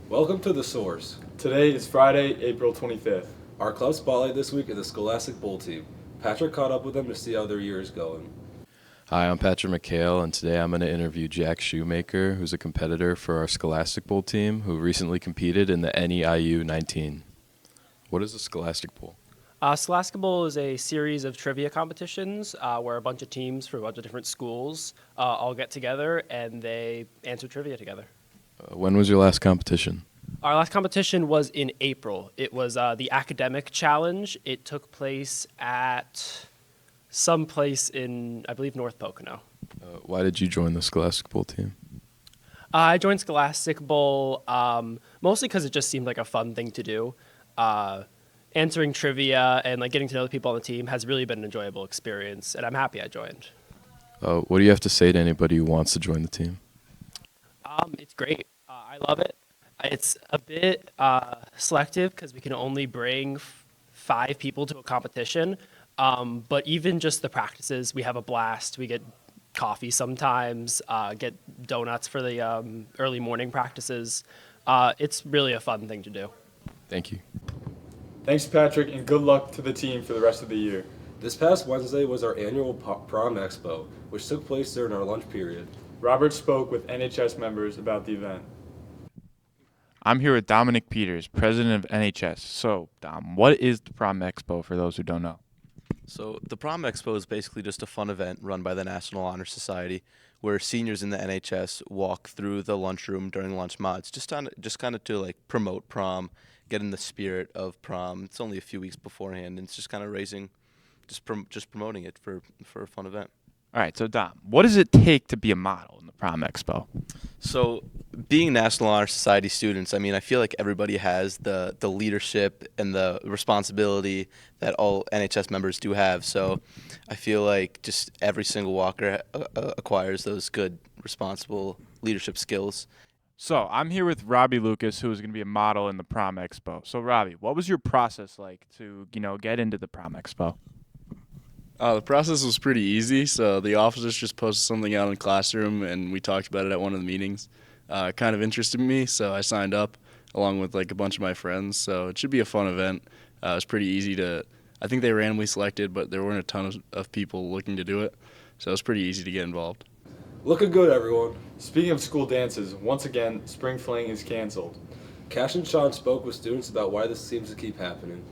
Welcome to The Source. Today is Friday, April 25th. Our club spotlight this week is the Scholastic Bowl team. Patrick caught up with them to see how their year is going. Hi, I'm Patrick McHale, and today I'm going to interview Jack Shoemaker, who's a competitor for our Scholastic Bowl team, who recently competed in the NEIU 19. What is the Scholastic Bowl? Scholastic Bowl is a series of trivia competitions where a bunch of teams from a bunch of different schools all get together and they answer trivia together. When was your last competition? Our last competition was in April. It was the academic challenge. It took place at some place in, I believe, North Pocono. Why did you join the Scholastic Bowl team? I joined Scholastic Bowl mostly because it just seemed like a fun thing to do. Answering trivia and getting to know the people on the team has really been an enjoyable experience, and I'm happy I joined. What do you have to say to anybody who wants to join the team? It's great. I love it. It's a bit selective because we can only bring 5 people to a competition. But even just the practices, we have a blast. We get coffee sometimes, get donuts for the early morning practices. It's really a fun thing to do. Thank you. Thanks, Patrick, and good luck to the team for the rest of the year. This past Wednesday was our annual Prom Expo, which took place during our lunch period. Robert spoke with NHS members about the event. I'm here with Dominic Peters, president of NHS. So, Dom, what is the Prom Expo for those who don't know? So the Prom Expo is basically just a fun event run by the National Honor Society where seniors in the NHS walk through the lunchroom during lunch mods, just kind of to promote prom, get in the spirit of prom. It's only a few weeks beforehand, and it's just kind of just promoting it for a fun event. All right, so Dom, what does it take to be a model in the Prom Expo? So being National Honor Society students, I feel like everybody has the leadership and the responsibility that all NHS members do have. So I feel like just every single walker acquires those good, responsible leadership skills. So I'm here with Robbie Lucas, who is going to be a model in the Prom Expo. So Robbie, what was your process like to, get into the Prom Expo? The process was pretty easy. So the officers just posted something out in the classroom, and we talked about it at one of the meetings. It kind of interested me, so I signed up along with a bunch of my friends. So it should be a fun event. It was pretty easy I think they randomly selected, but there weren't a ton of people looking to do it. So it was pretty easy to get involved. Looking good, everyone. Speaking of school dances, once again, Spring Fling is canceled. Cash and Sean spoke with students about why this seems to keep happening.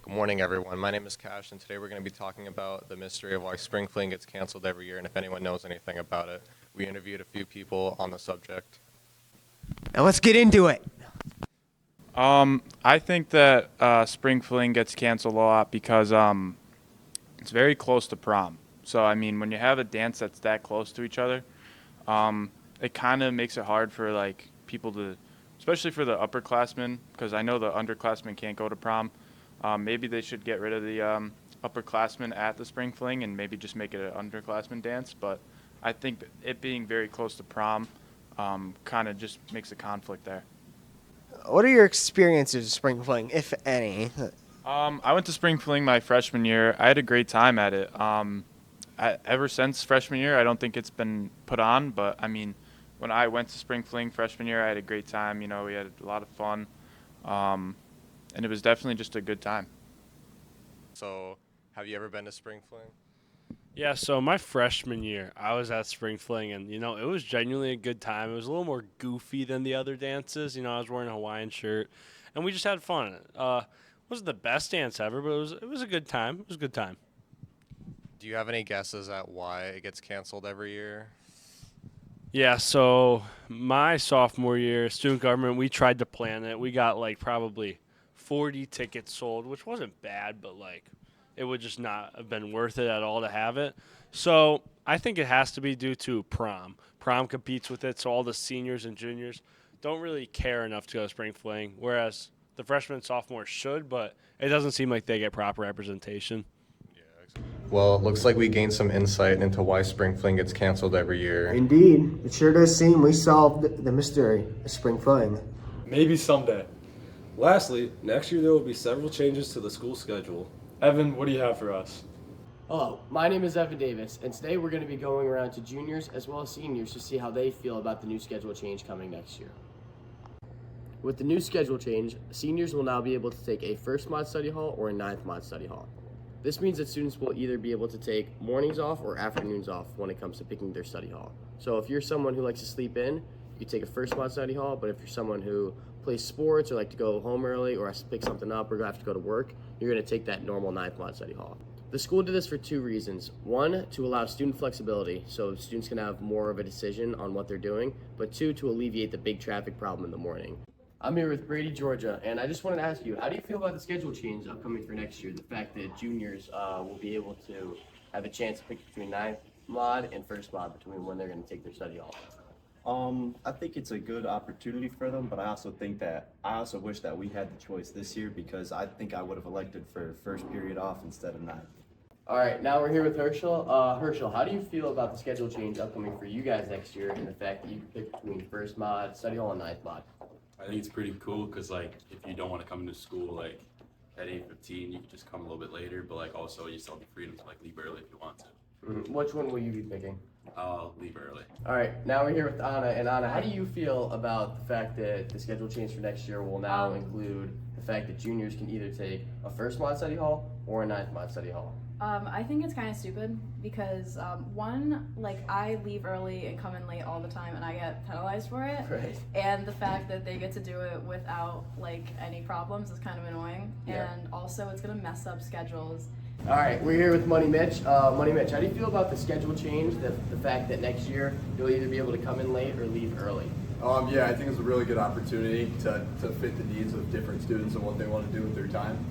Good morning, everyone. My name is Cash, and today we're going to be talking about the mystery of why Spring Fling gets canceled every year, and if anyone knows anything about it. We interviewed a few people on the subject. Now let's get into it. I think that Spring Fling gets canceled a lot because it's very close to prom. So, when you have a dance that's that close to each other, it kind of makes it hard for, people to, especially for the upperclassmen, because I know the underclassmen can't go to prom. Maybe they should get rid of the upperclassmen at the Spring Fling and maybe just make it an underclassmen dance. But I think that it being very close to prom kind of just makes a conflict there. What are your experiences of Spring Fling, if any? I went to Spring Fling my freshman year. I had a great time at it. Ever since freshman year, I don't think it's been put on, but when I went to Spring Fling freshman year, I had a great time. We had a lot of fun, and it was definitely just a good time. So, have you ever been to Spring Fling? Yeah, so my freshman year, I was at Spring Fling, and, it was genuinely a good time. It was a little more goofy than the other dances. I was wearing a Hawaiian shirt, and we just had fun. It wasn't the best dance ever, but it was a good time. It was a good time. Do you have any guesses at why it gets canceled every year? Yeah, so my sophomore year, student government, we tried to plan it. We got, probably 40 tickets sold, which wasn't bad, but, it would just not have been worth it at all to have it. So I think it has to be due to prom. Prom competes with it, so all the seniors and juniors don't really care enough to go to Spring Fling, whereas the freshmen and sophomores should, but it doesn't seem like they get proper representation. Well, it looks like we gained some insight into why Spring Fling gets canceled every year. Indeed. It sure does seem we solved the mystery of Spring Fling. Maybe someday. Lastly, next year there will be several changes to the school schedule. Evan, what do you have for us? Hello, my name is Evan Davis, and today we're going to be going around to juniors as well as seniors to see how they feel about the new schedule change coming next year. With the new schedule change, seniors will now be able to take a first mod study hall or a ninth mod study hall. This means that students will either be able to take mornings off or afternoons off when it comes to picking their study hall. So if you're someone who likes to sleep in, you can take a first mod study hall, but if you're someone who plays sports or like to go home early or has to pick something up or have to go to work, you're going to take that normal ninth mod study hall. The school did this for two reasons. One, to allow student flexibility, so students can have more of a decision on what they're doing, but two, to alleviate the big traffic problem in the morning. I'm here with Brady, Georgia, and I just wanted to ask you, how do you feel about the schedule change upcoming for next year? The fact that juniors will be able to have a chance to pick between ninth mod and first mod between when they're going to take their study hall. I think it's a good opportunity for them, but I also wish that we had the choice this year because I think I would have elected for first period off instead of ninth. All right, now we're here with Herschel. Herschel, how do you feel about the schedule change upcoming for you guys next year and the fact that you can pick between first mod, study hall, and ninth mod? I think it's pretty cool because like if you don't want to come into school like at 8:15, you can just come a little bit later, but like also you still have the freedom to like leave early if you want to. Which one will you be picking? I'll leave early. All right, now we're here with Anna. And Anna, how do you feel about the fact that the schedule change for next year will now include the fact that juniors can either take a first mod study hall or a ninth mod study hall? I think it's kind of stupid because one, like I leave early and come in late all the time and I get penalized for it. Right. And the fact that they get to do it without like any problems is kind of annoying. Yeah. And also it's gonna mess up schedules. All right, we're here with Money Mitch. Money Mitch, how do you feel about the schedule change, the fact that next year you'll either be able to come in late or leave early? Yeah, I think it's a really good opportunity to fit the needs of different students and what they want to do with their time.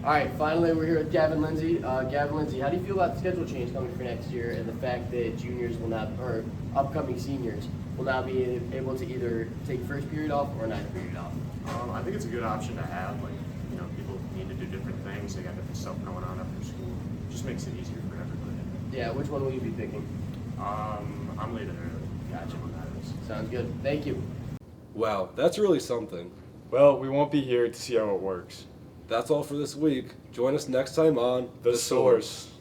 All right, finally we're here with Gavin Lindsay. Gavin Lindsay, how do you feel about the schedule change coming for next year and the fact that juniors will not, or upcoming seniors, will now be able to either take first period off or ninth period off? I think it's a good option to have. Like, you know, people need to do different things. They got different stuff going on after school. It just makes it easier for everybody. Yeah, which one will you be picking? I'm leaving early. Gotcha. Sounds good. Thank you. Wow, that's really something. Well, we won't be here to see how it works. That's all for this week. Join us next time on The Source.